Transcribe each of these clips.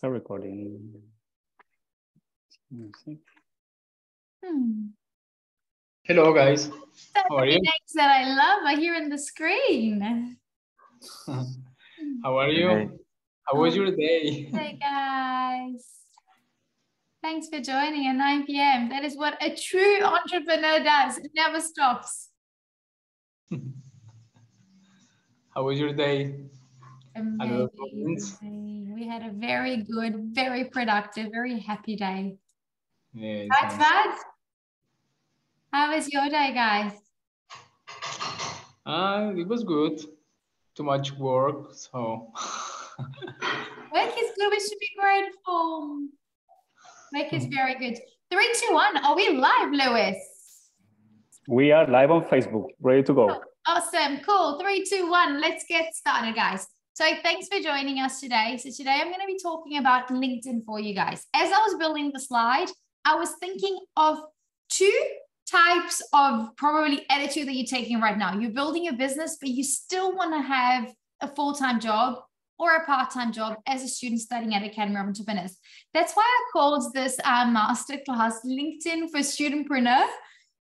Start recording. Music. Hello, guys. So How are many you? names that I love are here in the screen. How are you? Hey. How was your day? Hey guys. Thanks for joining at 9 p.m. That is what a true entrepreneur does. It never stops. How was your day? A lot of moments. Amazing. We had a very good, very productive, very happy day. Yeah, it's Right, nice. Fad? How was your day, guys? It was good. Too much work, so Work is good. We should be grateful. Work is very good. 3, 2, 1. Are we live, Lewis? We are live on Facebook, ready to go. Awesome. Cool. 3, 2, 1. Let's get started, guys. So thanks for joining us today. So today I'm going to be talking about LinkedIn for you guys. As I was building the slide, I was thinking of 2 types of probably attitude that you're taking right now. You're building a business, but you still want to have a full-time job or a part-time job as a student studying at Academy of Entrepreneurs. That's why I called this masterclass LinkedIn for Studentpreneur.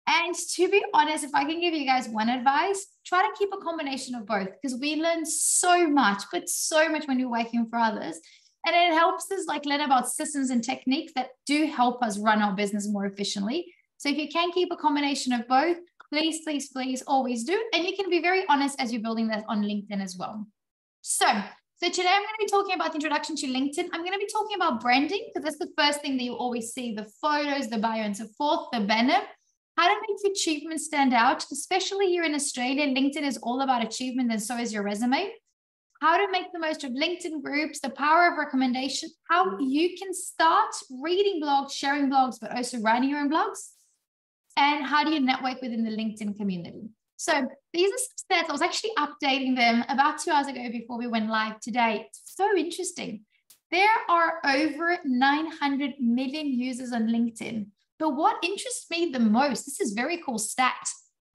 And to be honest, if I can give you guys one advice, try to keep a combination of both, because we learn so much, but so much when you're working for others. And it helps us learn about systems and techniques that do help us run our business more efficiently. So if you can keep a combination of both, please, please, please always do. And you can be very honest as you're building that on LinkedIn as well. So today I'm going to be talking about the introduction to LinkedIn. I'm going to be talking about branding, because that's the first thing that you always see, the photos, the bio and so forth, the banner. How to make your achievements stand out, especially here in Australia. LinkedIn is all about achievement, and so is your resume. How to make the most of LinkedIn groups, the power of recommendation, how you can start reading blogs, sharing blogs, but also writing your own blogs, and how do you network within the LinkedIn community. So these are some stats. I was actually updating them about 2 hours ago before we went live today. It's so interesting. There are over 900 million users on LinkedIn. But what interests me the most, this is very cool stat.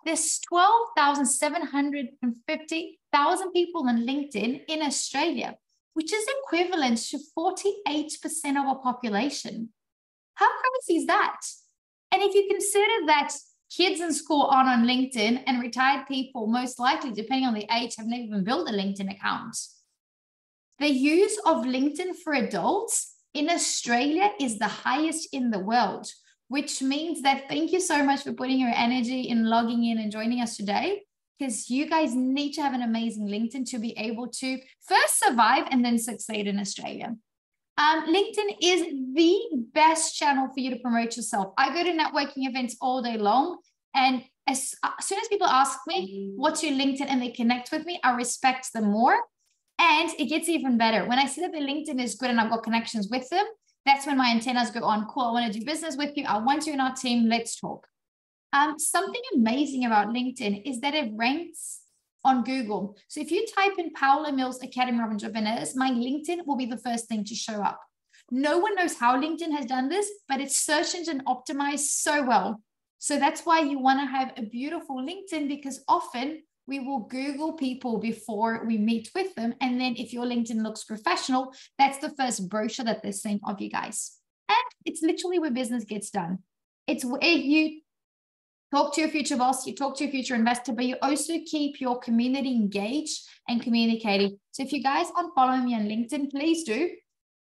There's 12,750,000 people on LinkedIn in Australia, which is equivalent to 48% of our population. How crazy is that? And if you consider that kids in school aren't on LinkedIn and retired people, most likely, depending on the age, have never even built a LinkedIn account. The use of LinkedIn for adults in Australia is the highest in the world, which means that thank you so much for putting your energy in logging in and joining us today, because you guys need to have an amazing LinkedIn to be able to first survive and then succeed in Australia. LinkedIn is the best channel for you to promote yourself. I go to networking events all day long, and as soon as people ask me, what's your LinkedIn, and they connect with me, I respect them more. And it gets even better. When I see that the LinkedIn is good and I've got connections with them, that's when my antennas go on. Cool, I want to do business with you. I want you in our team. Let's talk. Something amazing about LinkedIn is that it ranks on Google. So if you type in Paula Mills Academy of Entrepreneurs, my LinkedIn will be the first thing to show up. No one knows how LinkedIn has done this, but it's search engine optimized so well. So that's why you want to have a beautiful LinkedIn, because often we will Google people before we meet with them. And then if your LinkedIn looks professional, that's the first brochure that they're seeing of you guys. And it's literally where business gets done. It's where you talk to your future boss, you talk to your future investor, but you also keep your community engaged and communicating. So if you guys aren't following me on LinkedIn, please do,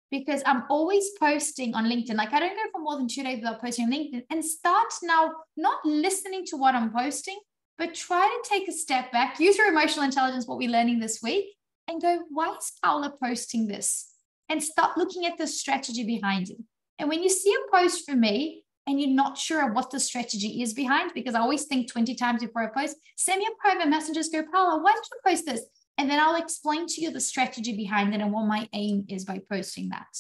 because I'm always posting on LinkedIn. I don't go for more than 2 days without posting on LinkedIn. And start now not listening to what I'm posting, but try to take a step back, use your emotional intelligence, what we're learning this week, and go, why is Paula posting this? And start looking at the strategy behind it. And when you see a post from me and you're not sure what the strategy is behind, because I always think 20 times before I post, send me a private message, just go, Paula, why did you post this? And then I'll explain to you the strategy behind it and what my aim is by posting that.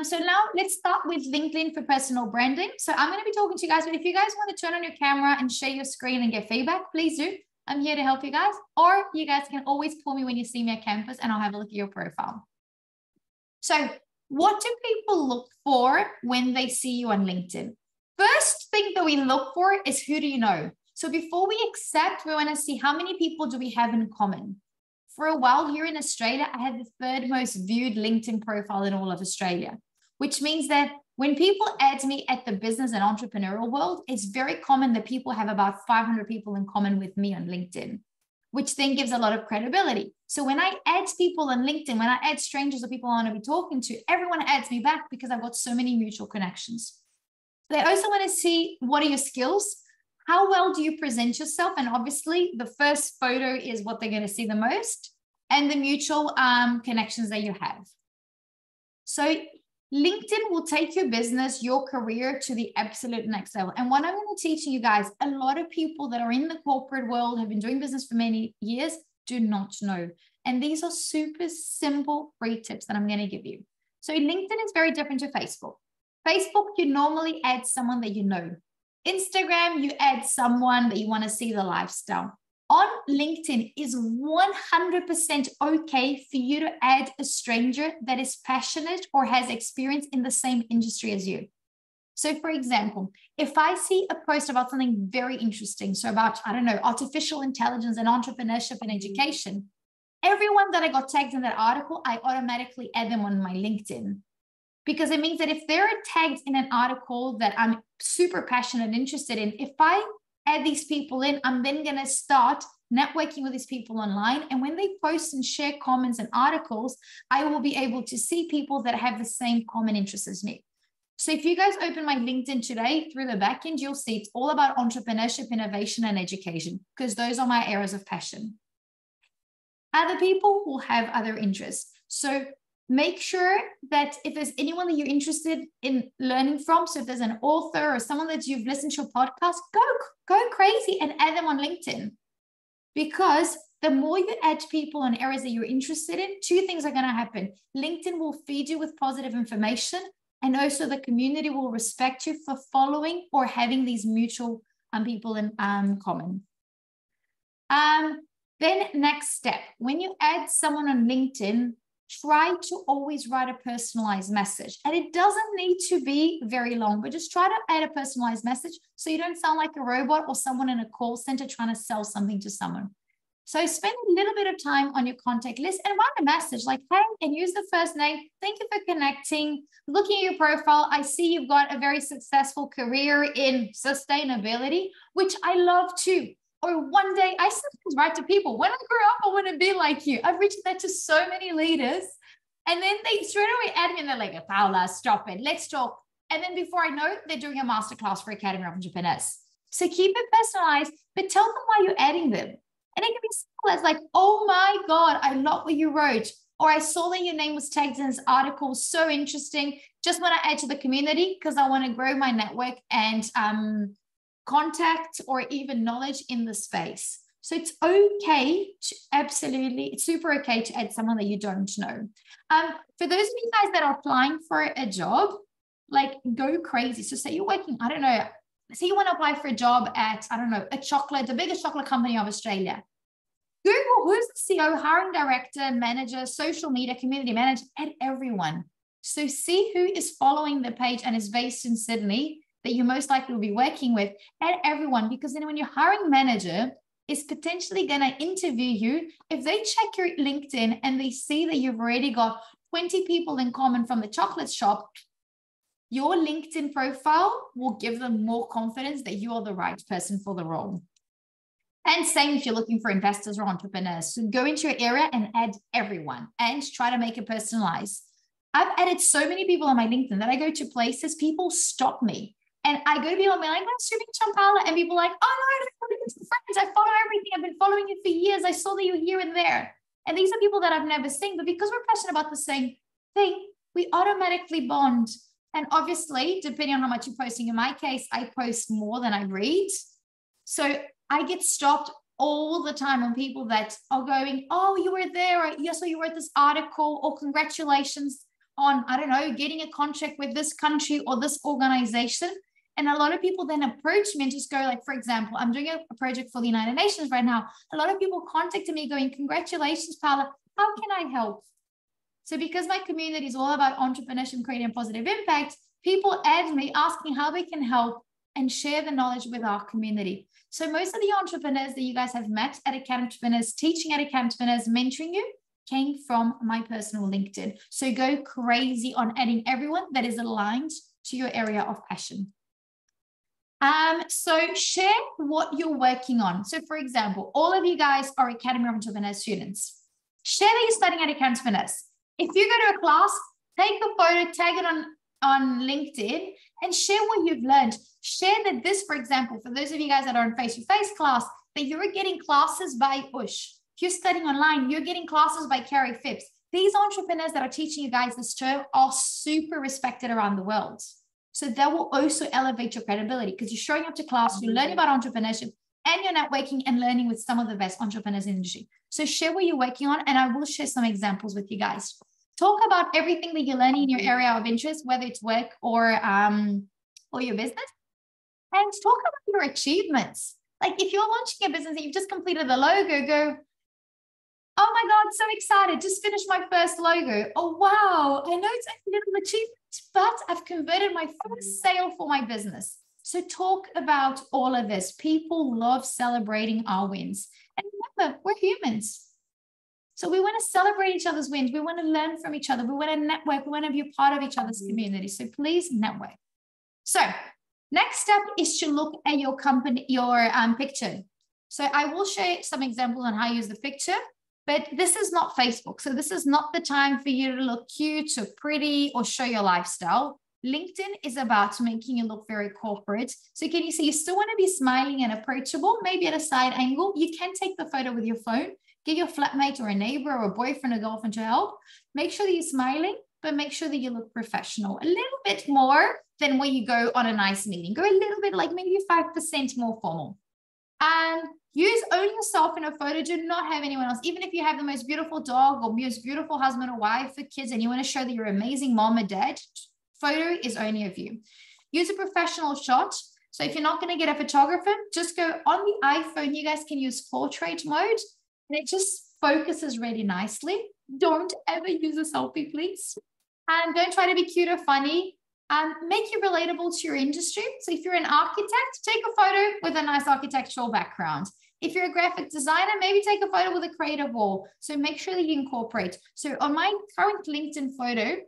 So now let's start with LinkedIn for personal branding. So I'm going to be talking to you guys, but if you guys want to turn on your camera and share your screen and get feedback, please do. I'm here to help you guys, or you guys can always call me when you see me at campus and I'll have a look at your profile. So what do people look for when they see you on LinkedIn? First thing that we look for is, who do you know? So before we accept, we want to see how many people do we have in common. For a while here in Australia, I had the third most viewed LinkedIn profile in all of Australia, which means that when people add me at the business and entrepreneurial world, it's very common that people have about 500 people in common with me on LinkedIn, which then gives a lot of credibility. So when I add people on LinkedIn, when I add strangers or people I want to be talking to, everyone adds me back because I've got so many mutual connections. They also want to see, what are your skills? How well do you present yourself? And obviously the first photo is what they're going to see the most, and the mutual connections that you have. So LinkedIn will take your business, your career to the absolute next level. And what I'm going to teach you guys, a lot of people that are in the corporate world, have been doing business for many years, do not know. And these are super simple free tips that I'm going to give you. So LinkedIn is very different to Facebook. Facebook, you normally add someone that you know. Instagram, you add someone that you want to see the lifestyle. On LinkedIn is 100% okay for you to add a stranger that is passionate or has experience in the same industry as you. So for example, if I see a post about something very interesting, so about, I don't know, artificial intelligence and entrepreneurship and education, everyone that I got tagged in that article, I automatically add them on my LinkedIn. Because it means that if they're tagged in an article that I'm super passionate and interested in, if I add these people in, I'm then going to start networking with these people online. And when they post and share comments and articles, I will be able to see people that have the same common interests as me. So if you guys open my LinkedIn today through the back end, you'll see it's all about entrepreneurship, innovation, and education, because those are my areas of passion. Other people will have other interests. So make sure that if there's anyone that you're interested in learning from, so if there's an author or someone that you've listened to your podcast, go crazy and add them on LinkedIn. Because the more you add people in areas that you're interested in, two things are going to happen. LinkedIn will feed you with positive information, and also the community will respect you for following or having these mutual people in common. Then next step, when you add someone on LinkedIn, try to always write a personalized message. And it doesn't need to be very long, but just try to add a personalized message so you don't sound like a robot or someone in a call center trying to sell something to someone. So spend a little bit of time on your contact list and write a message like, hey, and use the first name. Thank you for connecting. Looking at your profile, I see you've got a very successful career in sustainability, which I love too. Or one day, I sometimes write to people, when I grow up, I want to be like you. I've reached that to so many leaders. And then they straight away add me and they're like, Paula, stop it. Let's talk. And then before I know it, they're doing a masterclass for Academy of Entrepreneurs. So keep it personalized, but tell them why you're adding them. And it can be simple as like, oh my God, I love what you wrote. Or I saw that your name was tagged in this article. So interesting. Just want to add to the community because I want to grow my network and contact or even knowledge in the space. So it's okay to absolutely, it's super okay to add someone that you don't know. For those of you guys that are applying for a job, like go crazy. So say you're working, I don't know, say you want to apply for a job at, I don't know, the biggest chocolate company of Australia. Google who's the CEO, hiring director, manager, social media, community manager, add everyone. So see who is following the page and is based in Sydney that you most likely will be working with, add everyone, because then when your hiring manager is potentially going to interview you, if they check your LinkedIn and they see that you've already got 20 people in common from the chocolate shop, your LinkedIn profile will give them more confidence that you are the right person for the role. And same if you're looking for investors or entrepreneurs. So go into your area and add everyone and try to make it personalized. I've added so many people on my LinkedIn that I go to places, people stop me. And I go to people and be like, nice to meet you, Paula. And people are like, oh, no, I don't want to be friends. I follow everything. I've been following you for years. I saw that you're here and there. And these are people that I've never seen. But because we're passionate about the same thing, we automatically bond. And obviously, depending on how much you're posting, in my case, I post more than I read. So I get stopped all the time on people that are going, oh, you were there. Or, yes, so you wrote this article, or congratulations on, I don't know, getting a contract with this country or this organization. And a lot of people then approach me and just go like, for example, I'm doing a project for the United Nations right now. A lot of people contacted me going, congratulations, Paula, how can I help? So because my community is all about entrepreneurship, creating a positive impact, people add me asking how they can help. and share the knowledge with our community. So most of the entrepreneurs that you guys have met at Academy Entrepreneurs, teaching at Academy Entrepreneurs, mentoring you, came from my personal LinkedIn. So go crazy on adding everyone that is aligned to your area of passion. So share what you're working on. So for example, all of you guys are Academy of Entrepreneurs students. Share that you're studying at Academy Entrepreneurs. If you go to a class, take a photo, tag it on LinkedIn and share what you've learned. Share that this, for example, for those of you guys that are in face-to-face class, that you're getting classes by Ush. If you're studying online, you're getting classes by Carrie Phipps. These entrepreneurs that are teaching you guys this term are super respected around the world. So that will also elevate your credibility because you're showing up to class, you're learning about entrepreneurship, and you're networking and learning with some of the best entrepreneurs in the industry. So share what you're working on, and I will share some examples with you guys. Talk about everything that you're learning in your area of interest, whether it's work or your business, and talk about your achievements. Like if you're launching a business and you've just completed the logo, go, oh my God, so excited, just finished my first logo. Oh, wow, I know it's a little achievement, but I've converted my first sale for my business. So talk about all of this. People love celebrating our wins. And remember, we're humans. So we want to celebrate each other's wins. We want to learn from each other. We want to network. We want to be a part of each other's community. So please network. So next step is to look at your company, your picture. So I will share some examples on how to use the picture, but this is not Facebook. So this is not the time for you to look cute or pretty or show your lifestyle. LinkedIn is about making you look very corporate. So can you see, you still want to be smiling and approachable, maybe at a side angle. You can take the photo with your phone, get your flatmate or a neighbor or a boyfriend or girlfriend to help. Make sure that you're smiling, but make sure that you look professional. A little bit more than when you go on a nice meeting. Go a little bit, like maybe 5% more formal. And use only yourself in a photo. Do not have anyone else. Even if you have the most beautiful dog or most beautiful husband or wife or kids and you want to show that you're an amazing mom or dad, photo is only of you. Use a professional shot. So if you're not going to get a photographer, just go on the iPhone. You guys can use portrait mode and it just focuses really nicely. Don't ever use a selfie, please. And don't try to be cute or funny. Make you relatable to your industry. So if you're an architect, take a photo with a nice architectural background. If you're a graphic designer, maybe take a photo with a creative wall. So make sure that you incorporate. So on my current LinkedIn photo,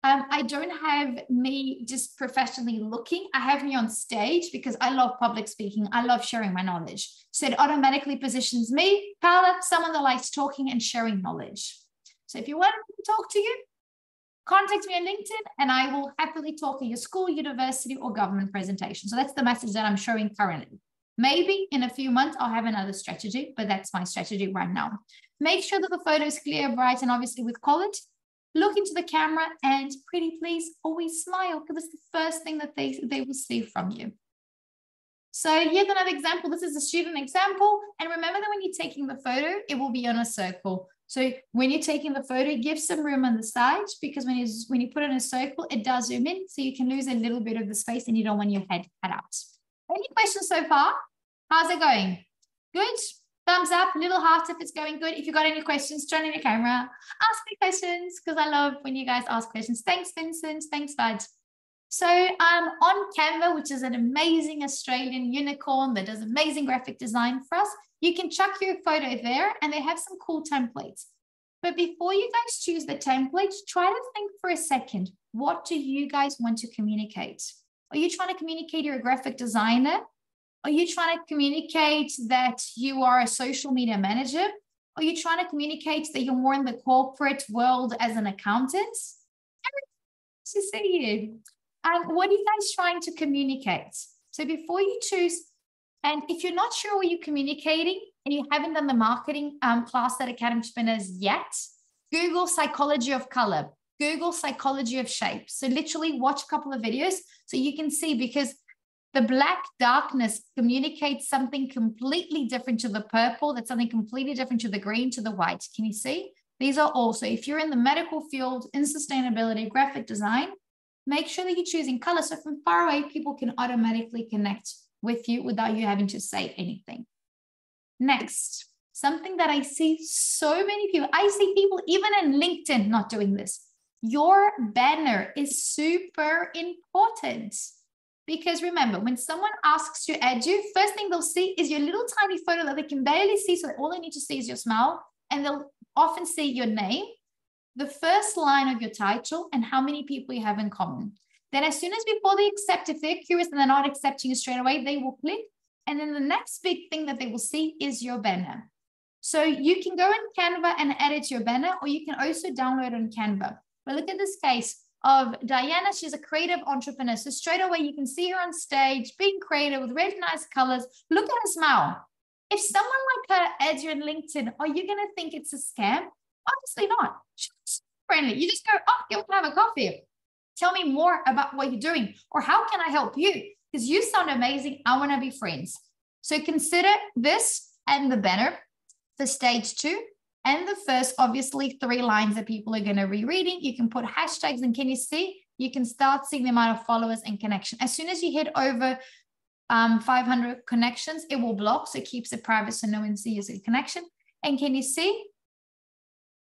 I don't have me just professionally looking. I have me on stage because I love public speaking. I love sharing my knowledge. So it automatically positions me, Paula, someone that likes talking and sharing knowledge. So if you want me to talk to you, contact me on LinkedIn and I will happily talk at your school, university, or government presentation. So that's the message that I'm showing currently. Maybe in a few months, I'll have another strategy, but that's my strategy right now. Make sure that the photo is clear, bright, and obviously with quality. Look into the camera and pretty please always smile because it's the first thing that they will see from you. So here's another example. This is a student example. And remember that when you're taking the photo, it will be on a circle. So when you're taking the photo, give some room on the side because when you put it in a circle, it does zoom in. So you can lose a little bit of the space and you don't want your head cut out. Any questions so far? How's it going? Good? Thumbs up, little heart if it's going good. If you've got any questions, turn on your camera. Ask me questions because I love when you guys ask questions. Thanks, Vincent. Thanks, Bud. So on Canva, which is an amazing Australian unicorn that does amazing graphic design for us, you can chuck your photo there and they have some cool templates. But before you guys choose the template, try to think for a second, what do you guys want to communicate? Are you trying to communicate you're a graphic designer? Are you trying to communicate that you are a social media manager? Are you trying to communicate that you're more in the corporate world as an accountant? To see you. What are you guys trying to communicate? So before you choose, and if you're not sure what you're communicating and you haven't done the marketing class at Academy Entrepreneurs yet, Google psychology of color, Google psychology of shape. So literally watch a couple of videos so you can see, because the black darkness communicates something completely different to the purple. That's something completely different to the green, to the white. Can you see? These are also, if you're in the medical field, in sustainability, graphic design, make sure that you're choosing color. So from far away, people can automatically connect with you without you having to say anything. Next, something that I see so many people, I see people even in LinkedIn not doing this. Your banner is super important. Because remember, when someone asks to add you, first thing they'll see is your little tiny photo that they can barely see. So all they need to see is your smile. And they'll often see your name, the first line of your title, and how many people you have in common. Then as soon as before they accept, if they're curious and they're not accepting you straight away, they will click. And then the next big thing that they will see is your banner. So you can go in Canva and edit your banner, or you can also download on Canva. But look at this case of Diana. She's a creative entrepreneur. So straight away, you can see her on stage, being creative with really nice colors. Look at her smile. If someone like her adds you on LinkedIn, are you going to think it's a scam? Obviously not. She's friendly. You just go, oh, you want to have a coffee. Tell me more about what you're doing, or how can I help you? Because you sound amazing. I want to be friends. So consider this and the banner for stage 2. And the first, obviously, 3 lines that people are going to be reading. You can put hashtags, and can you see? You can start seeing the amount of followers and connection. As soon as you hit over 500 connections, it will block. So it keeps it private so no one sees a connection. And can you see?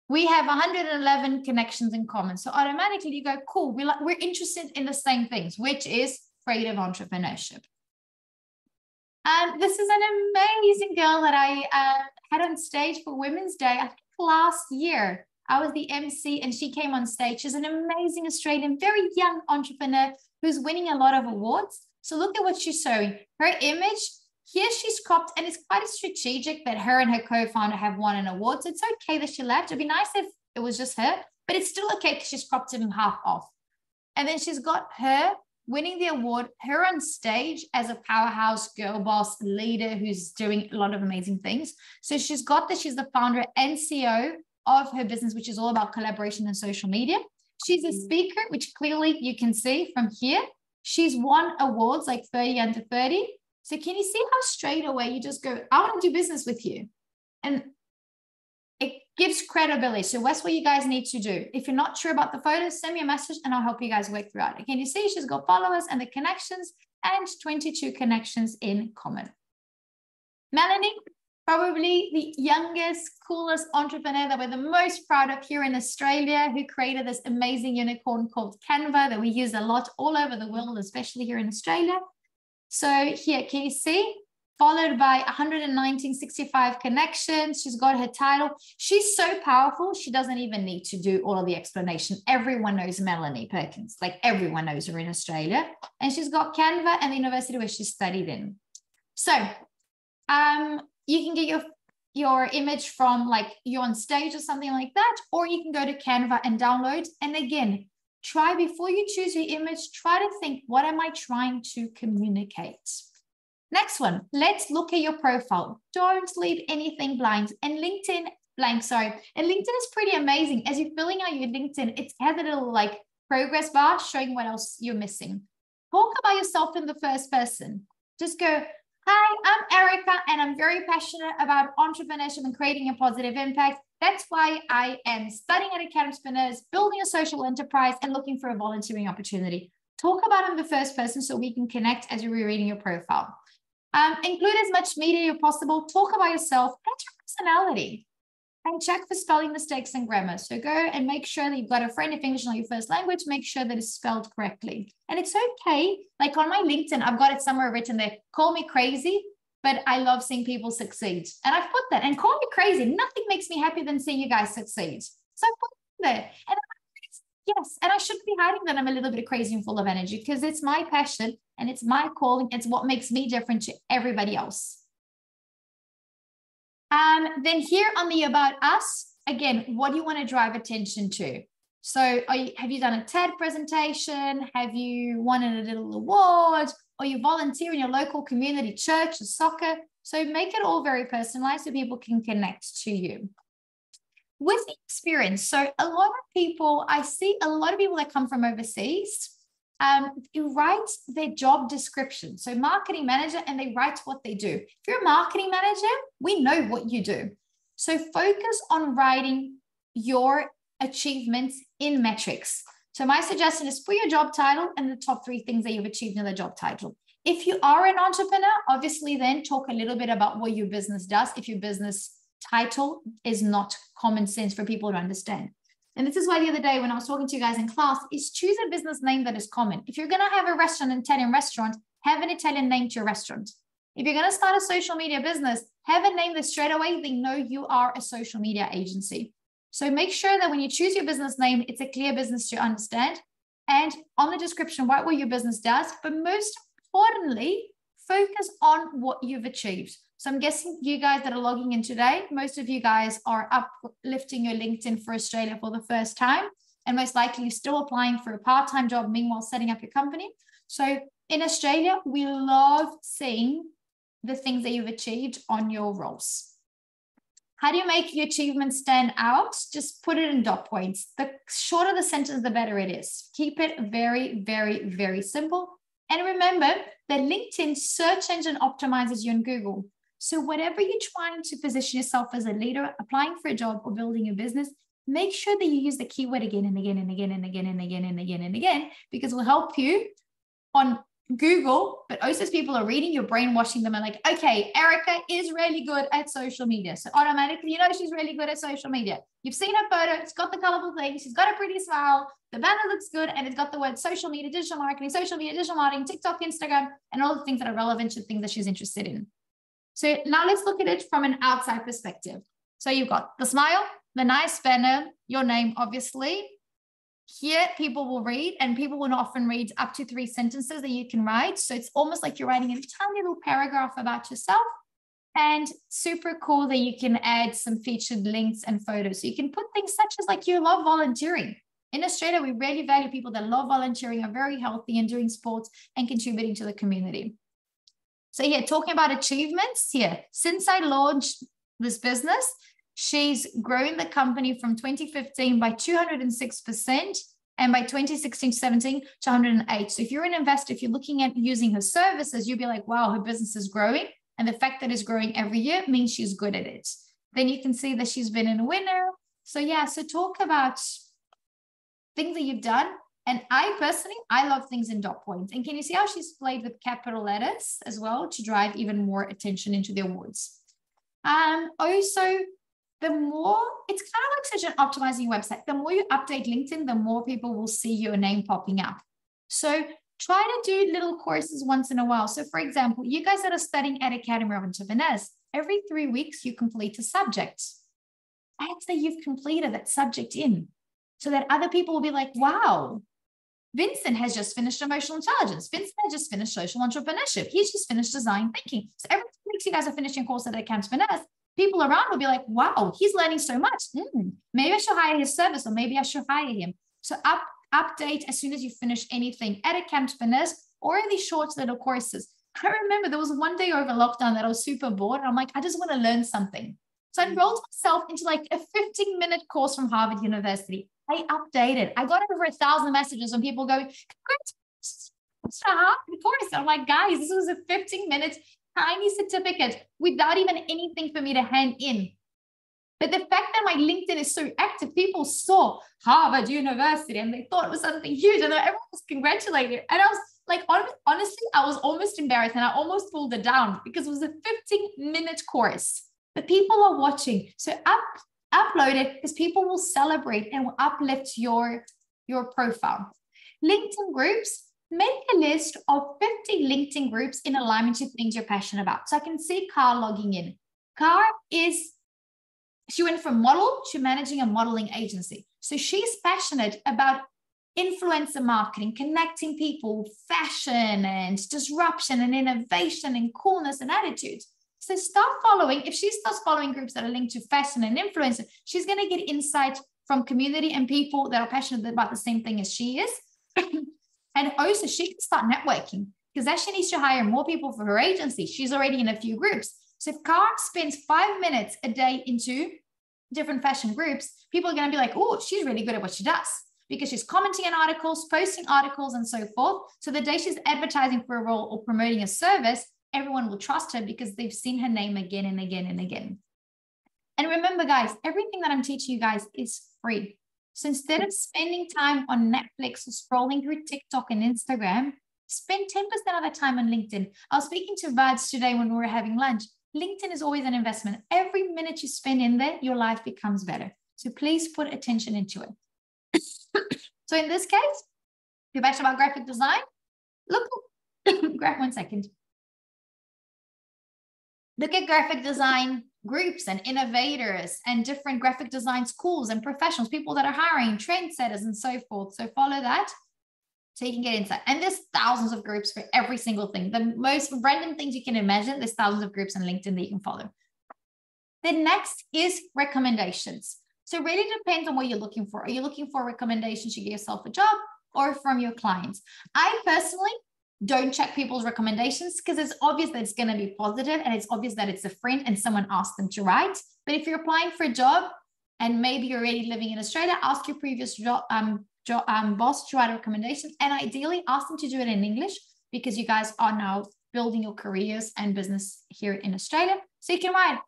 We have 111 connections in common. So automatically you go, cool, we're interested in the same things, which is creative entrepreneurship. This is an amazing girl that I had on stage for Women's Day, I think last year. I was the MC and she came on stage. She's an amazing Australian, very young entrepreneur who's winning a lot of awards. So look at what she's showing. Her image, here she's cropped, and it's quite strategic that her and her co-founder have won an award. So it's okay that she left. It'd be nice if it was just her, but it's still okay because she's cropped it in half off. And then she's got her winning the award, her on stage as a powerhouse girl boss leader who's doing a lot of amazing things. So she's got that she's the founder and CEO of her business, which is all about collaboration and social media. She's a speaker, which clearly you can see from here. She's won awards like 30 Under 30. So can you see how straight away you just go, I want to do business with you? And it gives credibility. So that's what you guys need to do. If you're not sure about the photos, send me a message and I'll help you guys work through it. Can you see she's got followers and the connections and 22 connections in common. Melanie, probably the youngest, coolest entrepreneur that we're the most proud of here in Australia, who created this amazing unicorn called Canva that we use a lot all over the world, especially here in Australia. So here, can you see? Followed by 165 connections. She's got her title. She's so powerful, she doesn't even need to do all of the explanation. Everyone knows Melanie Perkins. Like everyone knows her in Australia. And she's got Canva and the university where she studied in. So you can get your image from like you're on stage or something like that, or you can go to Canva and download. And again, try before you choose your image, try to think, what am I trying to communicate? Next one, let's look at your profile. Don't leave anything blank. And LinkedIn is pretty amazing. As you're filling out your LinkedIn, it has a little like progress bar showing what else you're missing. Talk about yourself in the first person. Just go, hi, I'm Erica, and I'm very passionate about entrepreneurship and creating a positive impact. That's why I am studying at Academspreneurs, building a social enterprise, and looking for a volunteering opportunity. Talk about it in the first person so we can connect as you're rereading your profile. Include as much media as possible. Talk about yourself and your personality. And check for spelling mistakes and grammar. So go and make sure that you've got a friend. If English is not your first language, make sure that it's spelled correctly. And it's okay. Like on my LinkedIn, I've got it somewhere written there. Call me crazy, but I love seeing people succeed. And I've put that. And call me crazy. Nothing makes me happier than seeing you guys succeed. So I put it there. And yes, and I shouldn't be hiding that I'm a little bit crazy and full of energy, because it's my passion and it's my calling. It's what makes me different to everybody else. Then here on the About Us, again, what do you want to drive attention to? So have you done a TED presentation? Have you won a little award? Or you volunteer in your local community, church or soccer? So make it all very personalized so people can connect to you. With the experience, so a lot of people, I see a lot of people that come from overseas, you write their job description. So marketing manager, and they write what they do. If you're a marketing manager, we know what you do. So focus on writing your achievements in metrics. So my suggestion is put your job title and the top 3 things that you've achieved in the job title. If you are an entrepreneur, obviously then talk a little bit about what your business does if your business title is not common sense for people to understand. and this is why the other day when I was talking to you guys in class, is choose a business name that is common. If you're going to have a restaurant, an Italian restaurant, have an Italian name to your restaurant. If you're going to start a social media business, have a name that straight away they know you are a social media agency. So make sure that when you choose your business name, it's a clear business to understand. And on the description, write what your business does. But most importantly, focus on what you've achieved. So I'm guessing you guys that are logging in today, most of you guys are uplifting your LinkedIn for Australia for the first time. And most likely you're still applying for a part-time job, meanwhile setting up your company. So in Australia, we love seeing the things that you've achieved on your roles. How do you make your achievements stand out? Just put it in dot points. The shorter the sentence, the better it is. Keep it very, very, very simple. And remember that LinkedIn search engine optimizes you in Google. So whatever you're trying to position yourself as a leader, applying for a job or building a business, make sure that you use the keyword again and again and again and again and again and again and again, because it will help you on Google, but also as people are reading, you're brainwashing them and like, okay, Erica is really good at social media. So automatically, you know, she's really good at social media. You've seen her photo. It's got the colorful thing. She's got a pretty smile. The banner looks good. And it's got the word social media, digital marketing, TikTok, Instagram, and all the things that are relevant to things that she's interested in. So now let's look at it from an outside perspective. So you've got the smile, the nice banner, your name, obviously. Here, people will read, and people will often read up to 3 sentences that you can write. So it's almost like you're writing a tiny little paragraph about yourself. And super cool that you can add some featured links and photos. So you can put things such as like you love volunteering. In Australia, we really value people that love volunteering, are very healthy and doing sports and contributing to the community. So yeah, talking about achievements here. Since I launched this business, she's grown the company from 2015 by 206% and by 2016-17 to 108. So if you're an investor, if you're looking at using her services, you'll be like, wow, her business is growing. And the fact that it's growing every year means she's good at it. Then you can see that she's been a winner. So yeah, so talk about things that you've done. And I personally, I love things in dot points. And can you see how she's played with capital letters as well to drive even more attention into the awards? Also, the more, it's kind of like such an optimizing website. The more you update LinkedIn, the more people will see your name popping up. So try to do little courses once in a while. So for example, you guys that are studying at Academy of Entrepreneurs, every 3 weeks, you complete a subject. Add that you've completed that subject in so that other people will be like, wow, Vincent has just finished emotional intelligence. Vincent has just finished social entrepreneurship. He's just finished design thinking. So every 2 weeks, you guys are finishing a course at Entrepreneurs. People around will be like, wow, he's learning so much. Maybe I should hire his service, or maybe I should hire him. So update as soon as you finish anything at Entrepreneurs or in these short little courses. I remember there was one day over lockdown that I was super bored. And I'm like, I just want to learn something. So I enrolled myself into like a 15-minute course from Harvard University. I updated. I got over 1,000 messages on people going, congratulations, it's a Harvard course. I'm like, guys, this was a 15-minute tiny certificate without even anything for me to hand in. But the fact that my LinkedIn is so active, people saw Harvard University and they thought it was something huge and everyone was congratulating. And I was like, honestly, I was almost embarrassed and I almost pulled it down because it was a 15-minute course. But people are watching. So upload it because people will celebrate and will uplift your profile. LinkedIn groups, make a list of 50 LinkedIn groups in alignment to things you're passionate about. So I can see Car logging in. Car she went from model to managing a modeling agency. So she's passionate about influencer marketing, connecting people, fashion and disruption and innovation and coolness and attitude. So start following. If she starts following groups that are linked to fashion and influencer, she's going to get insight from community and people that are passionate about the same thing as she is. And also she can start networking because as she needs to hire more people for her agency, she's already in a few groups. So if Car spends 5 minutes a day into different fashion groups, people are going to be like, oh, she's really good at what she does because she's commenting on articles, posting articles and so forth. So the day she's advertising for a role or promoting a service, everyone will trust her because they've seen her name again and again and again. And remember, guys, everything that I'm teaching you guys is free. So instead of spending time on Netflix or scrolling through TikTok and Instagram, spend 10% of the time on LinkedIn. I was speaking to Vads today when we were having lunch. LinkedIn is always an investment. Every minute you spend in there, your life becomes better. So please put attention into it. So in this case, go back to our graphic design. Look, grab 1 second. Look at graphic design groups and innovators and different graphic design schools and professionals, people that are hiring, trendsetters and so forth. So follow that so you can get insight. And there's thousands of groups for every single thing. The most random things you can imagine, there's thousands of groups on LinkedIn that you can follow. The next is recommendations. So it really depends on what you're looking for. Are you looking for recommendations to get yourself a job or from your clients? I personally don't check people's recommendations because it's obvious that it's going to be positive and it's obvious that it's a friend and someone asked them to write. But if you're applying for a job and maybe you're already living in Australia, ask your previous boss to write a recommendation, and ideally ask them to do it in English because you guys are now building your careers and business here in Australia. So you can write,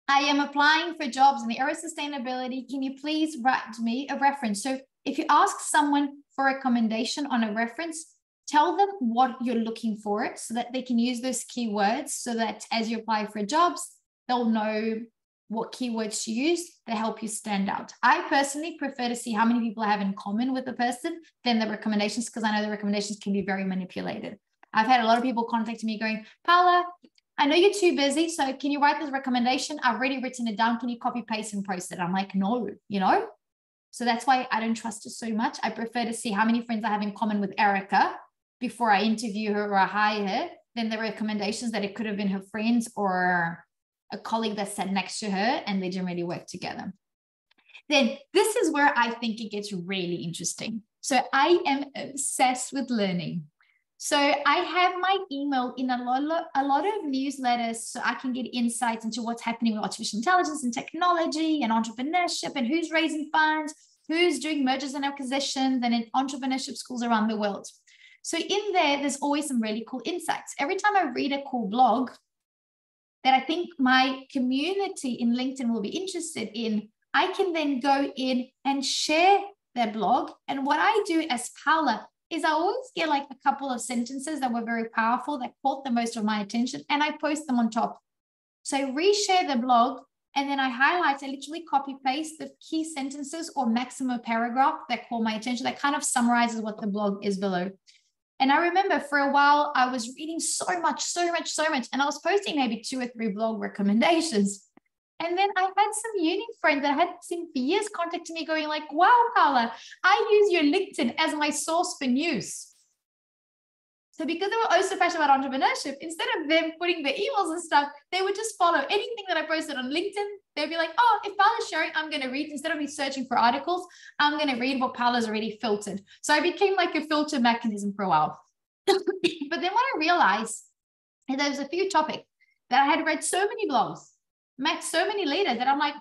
I am applying for jobs in the area of sustainability. Can you please write me a reference? So if you ask someone for a recommendation on a reference, tell them what you're looking for so that they can use those keywords so that as you apply for jobs, they'll know what keywords to use that help you stand out. I personally prefer to see how many people I have in common with the person than the recommendations, because I know the recommendations can be very manipulated. I've had a lot of people contact me going, Paula, I know you're too busy, so can you write this recommendation? I've already written it down. Can you copy, paste, and post it? I'm like, no, you know? So that's why I don't trust her so much. I prefer to see how many friends I have in common with Erica before I interview her or I hire her, than the recommendations that it could have been her friends or a colleague that sat next to her and they didn't really work together. Then this is where I think it gets really interesting. So I am obsessed with learning. So I have my email in a lot of newsletters so I can get insights into what's happening with artificial intelligence and technology and entrepreneurship and who's raising funds, who's doing mergers and acquisitions and in entrepreneurship schools around the world. So in there's always some really cool insights. Every time I read a cool blog that I think my community in LinkedIn will be interested in, I can then go in and share their blog. And what I do as Paula is I always get like a couple of sentences that were very powerful that caught the most of my attention, and I post them on top. So I reshare the blog, and then I literally copy paste the key sentences or maximum paragraph that caught my attention that kind of summarizes what the blog is below. And I remember for a while, I was reading so much. And I was posting maybe 2 or 3 blog recommendations. And then I had some uni friends that I hadn't seen for years contacting me going like, wow, Paula, I use your LinkedIn as my source for news. So because they were also passionate about entrepreneurship, instead of them putting their emails and stuff, they would just follow anything that I posted on LinkedIn. They'd be like, oh, if Paula's sharing, I'm going to read. Instead of me searching for articles, I'm going to read what Paula's already filtered. So I became like a filter mechanism for a while. But then what I realized is there was a few topics that I had read so many blogs, met so many leaders that I'm like,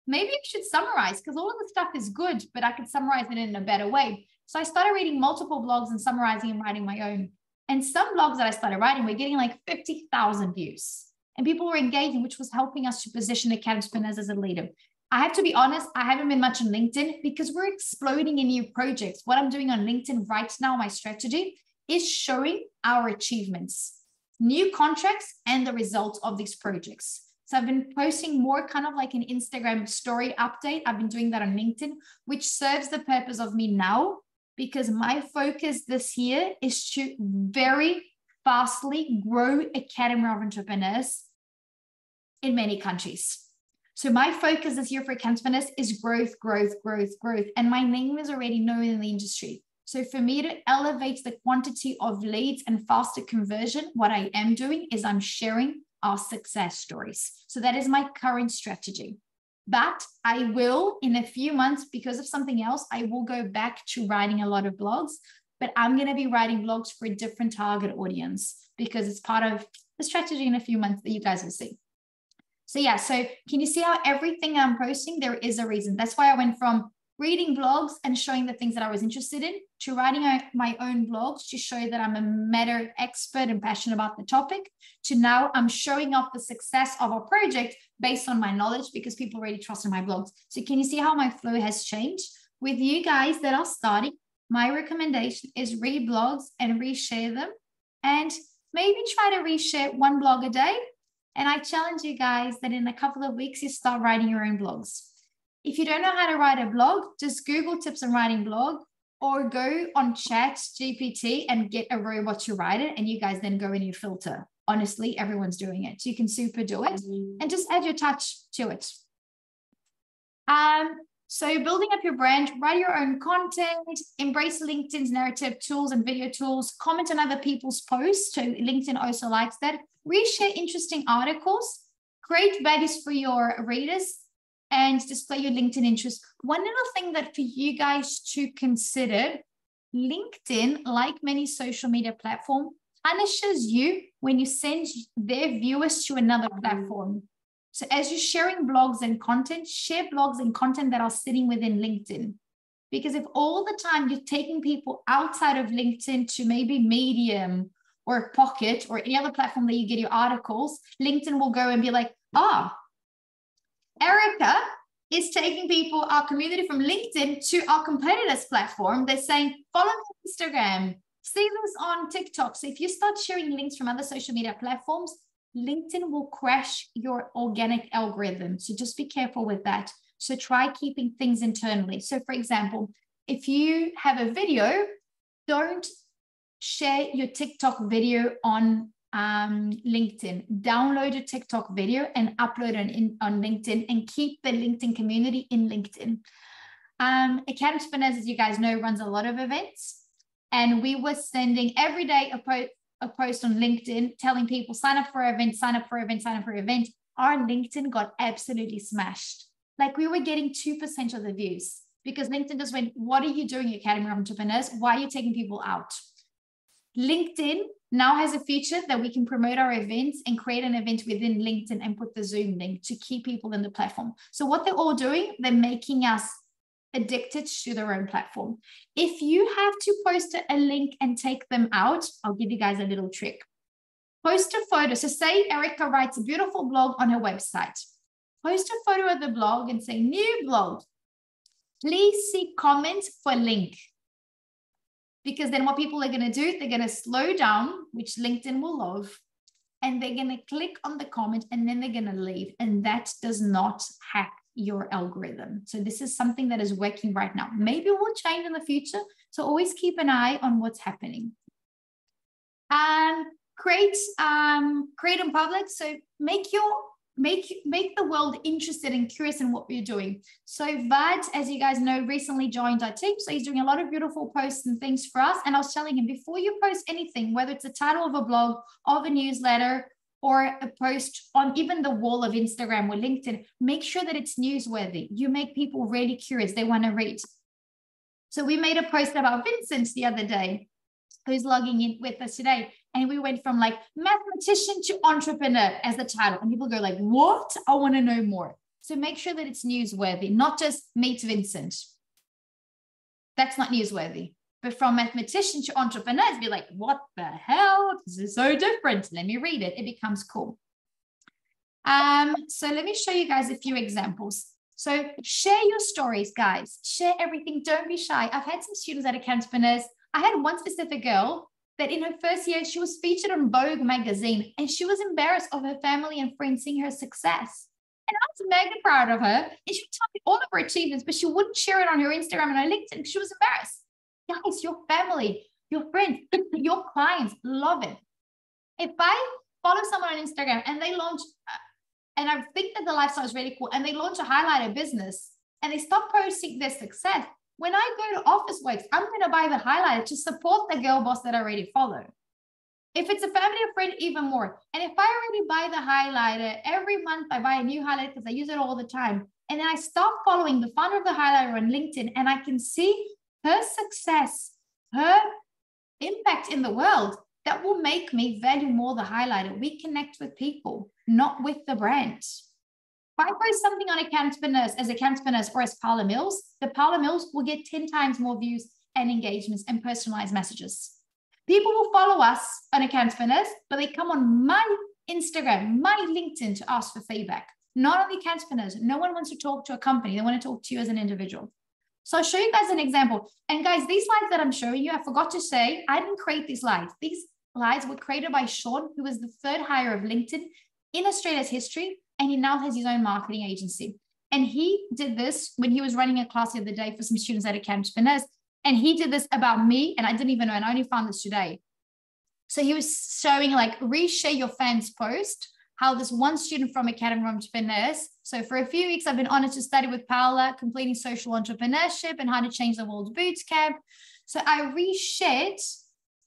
maybe I should summarize because all of the stuff is good, but I could summarize it in a better way. So I started reading multiple blogs and summarizing and writing my own. And some blogs that I started writing were getting like 50,000 views. And people were engaging, which was helping us to position Academspreneurs as a leader. I have to be honest, I haven't been much on LinkedIn because we're exploding in new projects. What I'm doing on LinkedIn right now, my strategy, is showing our achievements, new contracts, and the results of these projects. So I've been posting more kind of like an Instagram story update. I've been doing that on LinkedIn, which serves the purpose of me now, because my focus this year is to very fastly grow Academy of Entrepreneurs in many countries. So my focus this year for Academspreneurs is growth. And my name is already known in the industry. So for me to elevate the quantity of leads and faster conversion, what I am doing is I'm sharing our success stories. So that is my current strategy. But I will, in a few months, because of something else, I will go back to writing a lot of blogs, but I'm going to be writing blogs for a different target audience because it's part of the strategy in a few months that you guys will see. So yeah, so can you see how everything I'm posting, there is a reason. That's why I went from reading blogs and showing the things that I was interested in to writing my own blogs to show that I'm a meta expert and passionate about the topic, to now I'm showing off the success of a project based on my knowledge because people already trust in my blogs. So can you see how my flow has changed? With you guys that are starting, my recommendation is read blogs and reshare them, and maybe try to reshare 1 blog a day. And I challenge you guys that in a couple of weeks, you start writing your own blogs. If you don't know how to write a blog, just Google tips on writing blog, or go on ChatGPT and get a robot to write it, and you guys then go and you filter. Honestly, everyone's doing it. So you can super do it and just add your touch to it. So building up your brand, write your own content, embrace LinkedIn's narrative tools and video tools, comment on other people's posts. So LinkedIn also likes that. Reshare interesting articles, create values for your readers, and display your LinkedIn interest. One little thing that for you guys to consider, LinkedIn, like many social media platforms, punishes you when you send their viewers to another platform. So as you're sharing blogs and content, share blogs and content that are sitting within LinkedIn. Because if all the time you're taking people outside of LinkedIn to maybe Medium or Pocket or any other platform that you get your articles, LinkedIn will go and be like, Erica is taking people, our community from LinkedIn to our competitors' platform. They're saying, follow me on Instagram, see this on TikTok. So if you start sharing links from other social media platforms, LinkedIn will crash your organic algorithm. So just be careful with that. So try keeping things internally. So for example, if you have a video, don't share your TikTok video on LinkedIn. Download a TikTok video and upload it on LinkedIn, and keep the LinkedIn community in LinkedIn. Accountantrepreneurs, as you guys know, runs a lot of events, and we were sending every day a post on LinkedIn telling people sign up for an event, sign up for an event, sign up for an event. Our LinkedIn got absolutely smashed. Like we were getting 2% of the views because LinkedIn just went, what are you doing, Academy of Entrepreneurs? Why are you taking people out? LinkedIn now has a feature that we can promote our events and create an event within LinkedIn and put the Zoom link to keep people in the platform. So what they're all doing, they're making us addicted to their own platform. If you have to post a link and take them out, I'll give you guys a little trick. Post a photo. So say Erica writes a beautiful blog on her website. Post a photo of the blog and say, new blog. Please see comments for link. Because then what people are going to do, they're going to slow down, which LinkedIn will love, and they're going to click on the comment and then they're going to leave. And that does not hack your algorithm. So this is something that is working right now. Maybe it will change in the future. So always keep an eye on what's happening. And create in public. So make the world interested and curious in what we're doing. So Vad, as you guys know, recently joined our team. So he's doing a lot of beautiful posts and things for us. And I was telling him, before you post anything, whether it's a title of a blog, of a newsletter, or a post on even the wall of Instagram or LinkedIn, make sure that it's newsworthy. You make people really curious. They want to read. So we made a post about Vincent the other day, who's logging in with us today. And we went from like mathematician to entrepreneur as the title. And people go like, what? I want to know more. So make sure that it's newsworthy, not just meet Vincent. That's not newsworthy. But from mathematician to entrepreneurs, be like, what the hell? This is so different. Let me read it. It becomes cool. So let me show you guys a few examples. So share your stories, guys. Share everything. Don't be shy. I've had some students at Accountantrepreneurs. I had one specific girl that in her first year, she was featured on Vogue magazine, and she was embarrassed of her family and friends seeing her success. And I was mega proud of her. And she would tell me all of her achievements, but she wouldn't share it on her Instagram and her LinkedIn because she was embarrassed. Guys, your family, your friends, your clients love it. If I follow someone on Instagram and they launch, and I think that the lifestyle is really cool, and they launch a highlighter business and they stop posting their success, when I go to Officeworks, I'm going to buy the highlighter to support the girl boss that I already follow. If it's a family or friend, even more. And if I already buy the highlighter, every month I buy a new highlighter because I use it all the time. And then I start following the founder of the highlighter on LinkedIn, and I can see her success, her impact in the world, that will make me value more the highlighter. We connect with people, not with the brand. If I post something on Accountantrepreneurs or as Paula Mills, the Paula Mills will get 10 times more views and engagements and personalized messages. People will follow us on Accountantrepreneurs, but they come on my Instagram, my LinkedIn to ask for feedback. Not on the Accountantrepreneurs. No one wants to talk to a company. They want to talk to you as an individual. So I'll show you guys an example. And guys, these slides that I'm showing you, I forgot to say, I didn't create these slides. These slides were created by Sean, who was the third hire of LinkedIn in Australia's history. And he now has his own marketing agency. And he did this when he was running a class the other day for some students at Academy Entrepreneurs. And he did this about me, and I didn't even know, and I only found this today. So he was showing like, reshare your fans post, how this one student from Academy Entrepreneurs. So for a few weeks, I've been honored to study with Paula, completing social entrepreneurship and how to change the world boot camp. So I reshared.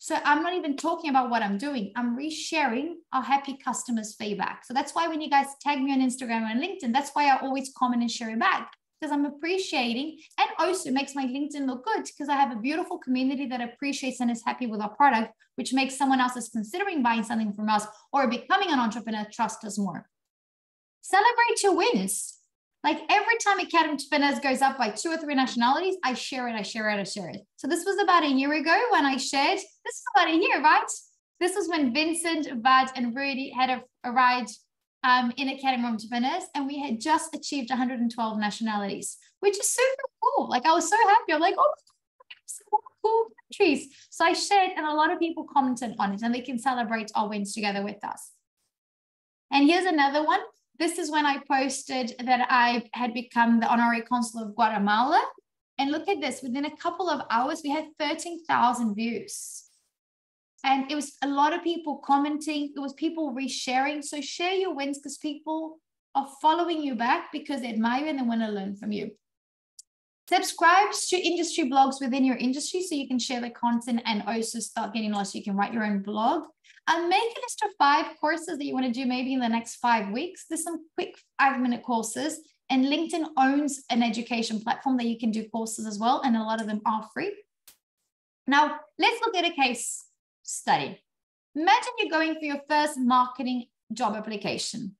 So I'm not even talking about what I'm doing. I'm resharing our happy customers' feedback. So that's why when you guys tag me on Instagram or on LinkedIn, that's why I always comment and share it back, because I'm appreciating, and also makes my LinkedIn look good because I have a beautiful community that appreciates and is happy with our product, which makes someone else is considering buying something from us or becoming an entrepreneur trust us more. Celebrate your wins. Like every time Academy Entrepreneurs goes up by 2 or 3 nationalities, I share it. So this was about a year ago when I shared, this is about a year, right? This was when Vincent, Vad, and Rudy had arrived in Academy Entrepreneurs, and we had just achieved 112 nationalities, which is super cool. Like I was so happy. I'm like, oh, so cool countries. So I shared, and a lot of people commented on it, and they can celebrate our wins together with us. And here's another one. This is when I posted that I had become the honorary consul of Guatemala. And look at this, within a couple of hours, we had 13,000 views. And it was a lot of people commenting. It was people resharing. So share your wins because people are following you back because they admire you and they want to learn from you. Subscribe to industry blogs within your industry so you can share the content and also start getting lost so you can write your own blog. And make a list of 5 courses that you want to do maybe in the next 5 weeks. There's some quick 5-minute courses, and LinkedIn owns an education platform that you can do courses as well, and a lot of them are free. Now, let's look at a case study. Imagine you're going for your first marketing job application.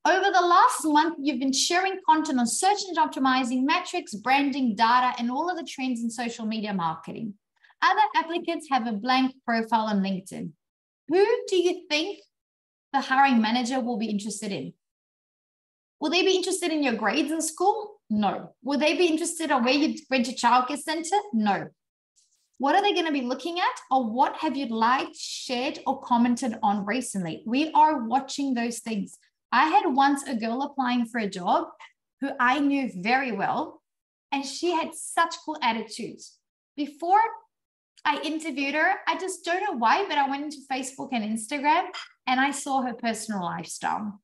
Over the last month, you've been sharing content on search engine optimizing, metrics, branding, data, and all of the trends in social media marketing. Other applicants have a blank profile on LinkedIn. Who do you think the hiring manager will be interested in? Will they be interested in your grades in school? No. Will they be interested in where you went to childcare center? No. What are they going to be looking at, or what have you liked, shared, or commented on recently? We are watching those things. I had once a girl applying for a job who I knew very well, and she had such cool attitudes. Before I interviewed her, I just don't know why, but I went into Facebook and Instagram and I saw her personal lifestyle.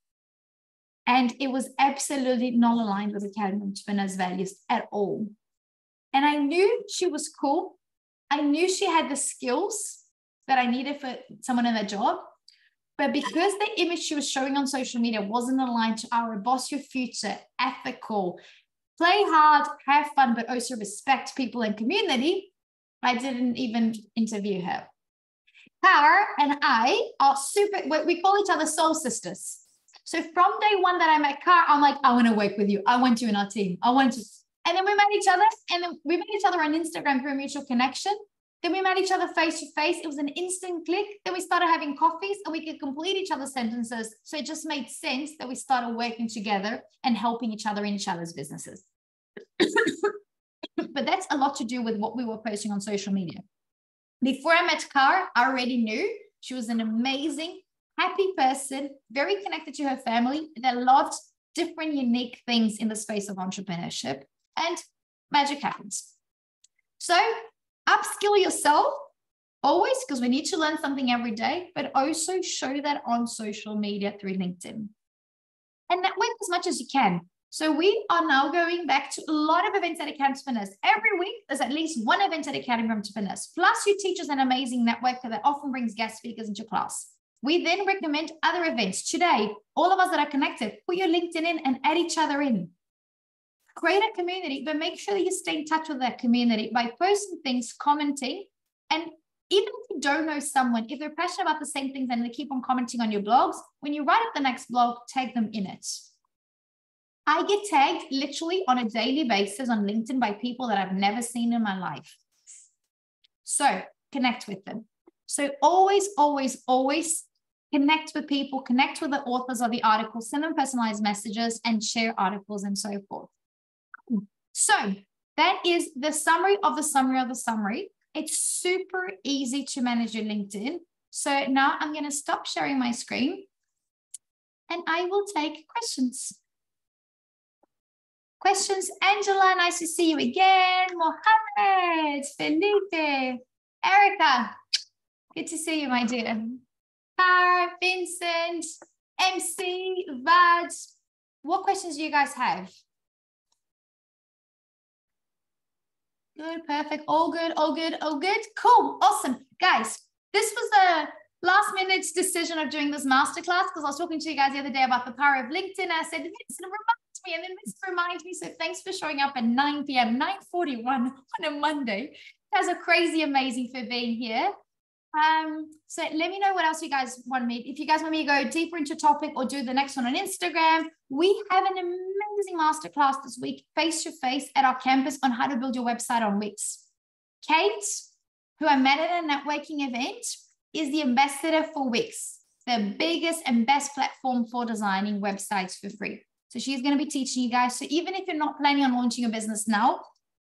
And it was absolutely not aligned with Academy Entrepreneurs' values at all. And I knew she was cool. I knew she had the skills that I needed for someone in that job. But because the image she was showing on social media wasn't aligned to our boss your future, ethical, play hard, have fun, but also respect people and community, I didn't even interview her. Car and I are we call each other soul sisters. So from day one that I met Car, I'm like, I want to work with you. I want you in our team. I want you. And then we met each other, and then we met each other on Instagram through a mutual connection. Then we met each other face to face. It was an instant click. Then we started having coffees and we could complete each other's sentences. So it just made sense that we started working together and helping each other in each other's businesses. But that's a lot to do with what we were posting on social media. Before I met Car, I already knew she was an amazing, happy person, very connected to her family, that loved different, unique things in the space of entrepreneurship, and magic happens. So upskill yourself always, because we need to learn something every day, but also show that on social media through LinkedIn. And network as much as you can. So we are now going back to a lot of events at Academy Entrepreneurs. Every week, there's at least one event at Academy Entrepreneurs. Plus, you teach us an amazing networker that often brings guest speakers into class. We then recommend other events. Today, all of us that are connected, put your LinkedIn in and add each other in. Create a community, but make sure that you stay in touch with that community by posting things, commenting, and even if you don't know someone, if they're passionate about the same things and they keep on commenting on your blogs, when you write up the next blog, tag them in it. I get tagged literally on a daily basis on LinkedIn by people that I've never seen in my life. So connect with them. So always, always, always connect with people, connect with the authors of the articles, send them personalized messages and share articles and so forth. So that is the summary of the summary of the summary. It's super easy to manage your LinkedIn. So now I'm going to stop sharing my screen and I will take questions. questions? Angela, nice to see you again. Mohammed, Felipe, Erica, good to see you, my dear. Cara, Vincent, MC, Vad, what questions do you guys have? Good, perfect, all good, all good, all good. Cool, awesome. Guys, this was the last minute decision of doing this masterclass because I was talking to you guys the other day about the power of LinkedIn. I said, Vincent, remind me, and then Vincent reminded me. So thanks for showing up at 9 p.m., 9:41 on a Monday. You guys are crazy amazing for being here. So let me know what else you guys want me. If you guys want me to go deeper into topic or do the next one on Instagram, we have an amazing masterclass this week, face-to-face at our campus on how to build your website on Wix. Kate, who I met at a networking event, is the ambassador for Wix, the biggest and best platform for designing websites for free. So she's going to be teaching you guys. So even if you're not planning on launching a business now,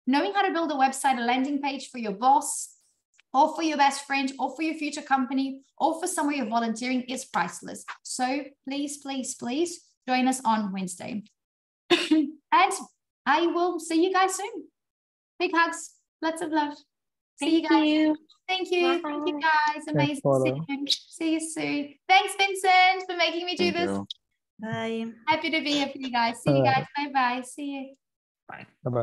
knowing how to build a website, a landing page for your boss, or for your best friend, or for your future company, or for somewhere you're volunteering is priceless. So please, please, please join us on Wednesday. And I will see you guys soon. Big hugs. Lots of love. See you guys. Thank you. Bye. Thank you guys. Amazing. See you soon. Thanks, Vincent, for making me do this. Bye. Happy to be here for you guys. See you guys. Bye-bye. See you. Bye-bye.